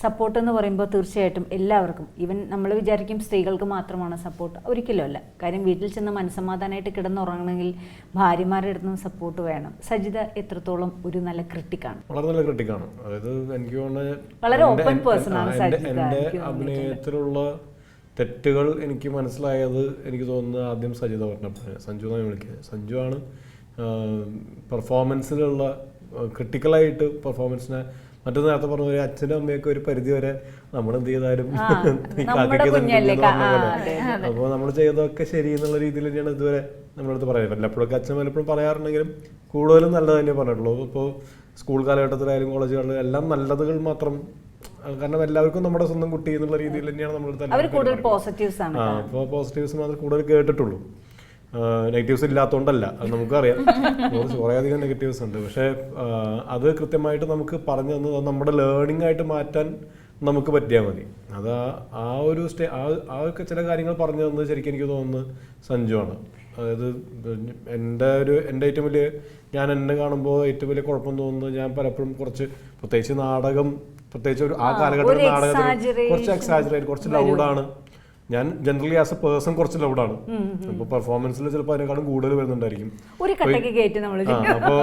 Support എന്ന് പറയുമ്പോൾ തീർച്ചയായിട്ടും എല്ലാവർക്കും, ഈവൻ നമ്മൾ വിചാരിക്കും സ്ത്രീകൾക്ക് മാത്രമാണ് സപ്പോർട്ട്, ഒരിക്കലും അല്ല. കാര്യം വീട്ടിൽ ചെന്ന് മനസ്സമാധാനമായിട്ട് കിടന്നുറങ്ങണമെങ്കിൽ ഭാര്യമാരുടെ അടുത്ത് നിന്ന് സപ്പോർട്ട് വേണം. സജിത എത്രത്തോളം ഒരു നല്ല ക്രിട്ടിക്കാണ്? വളരെ നല്ല ക്രിട്ടിക്കാണ്. അതായത് എനിക്ക് വളരെ ഓപ്പൺ പേഴ്സൺ ആണ് സജിത. എൻ്റെ അഭിനയത്തിലുള്ള തെറ്റുകൾ എനിക്ക് മനസ്സിലായത് എനിക്ക് തോന്നുന്നത് ആദ്യം സജിത പറഞ്ഞപ്പോൾ, സഞ്ജു എന്നാണ് വിളിക്കുന്നത്. സഞ്ജു ആണ് പെർഫോമൻസിലുള്ള ക്രിട്ടിക്കലായിട്ട് പെർഫോമൻസിനെ, മറ്റൊരു നേരത്തെ പറഞ്ഞ ഒരു അച്ഛനും അമ്മയൊക്കെ ഒരു പരിധി വരെ നമ്മൾ എന്ത് ചെയ്താലും അപ്പോൾ നമ്മൾ ചെയ്തതൊക്കെ ശരി എന്നുള്ള രീതിയിൽ തന്നെയാണ് ഇതുവരെ നമ്മളടുത്ത് പറയുന്നത്. വല്ലപ്പോഴൊക്കെ അച്ഛൻ വല്ലപ്പോഴും പറയാറുണ്ടെങ്കിലും കൂടുതലും നല്ലത് തന്നെ പറഞ്ഞിട്ടുള്ളൂ. ഇപ്പോൾ സ്കൂൾ കാലഘട്ടത്തിലായാലും കോളേജുകളിലും എല്ലാം നല്ലതുകൾ മാത്രം, കാരണം എല്ലാവർക്കും നമ്മുടെ സ്വന്തം കുട്ടി എന്നുള്ള രീതിയിൽ തന്നെയാണ് നമ്മളടുത്ത്. അപ്പോൾ പോസിറ്റീവ്സ് മാത്രമേ കൂടുതൽ കേട്ടിട്ടുള്ളൂ, നെഗറ്റീവ്സ് ഇല്ലാത്തതുകൊണ്ടല്ല, അത് നമുക്കറിയാം. കുറേയധികം നെഗറ്റീവ്സ് ഉണ്ട്. പക്ഷേ അത് കൃത്യമായിട്ട് നമുക്ക് പറഞ്ഞു തന്നത് നമ്മുടെ ലേണിംഗ് ആയിട്ട് മാറ്റാൻ നമുക്ക് പറ്റിയാൽ മതി. അത് ആ ഒരു ഒക്കെ ചില കാര്യങ്ങൾ പറഞ്ഞു തന്നത് ശരിക്കും എനിക്ക് തോന്നുന്നത് സഞ്ജുവാണ്. അതായത് എൻ്റെ ഏറ്റവും വലിയ, ഞാൻ എന്നെ കാണുമ്പോൾ ഏറ്റവും വലിയ കുഴപ്പം തോന്നുന്നത്, ഞാൻ പലപ്പോഴും കുറച്ച് പ്രത്യേകിച്ച് നാടകം, പ്രത്യേകിച്ച് ഒരു ആ കാലഘട്ടത്തിൽ നാടകത്തിൽ കുറച്ച് എക്സാജറേറ്റ്, കുറച്ച് ലൗഡാണ്. ഞാൻ ജനറലി ആസ് എ പേഴ്സൺ കുറച്ച് ലൗഡാണ്. അപ്പോൾ പെർഫോമൻസിൽ ചിലപ്പോൾ അതിനേക്കാളും കൂടുതൽ വരുന്നുണ്ടായിരിക്കും. ഒരു കട്ടയ്ക്ക് കയറ്റി നമ്മൾ. അപ്പോൾ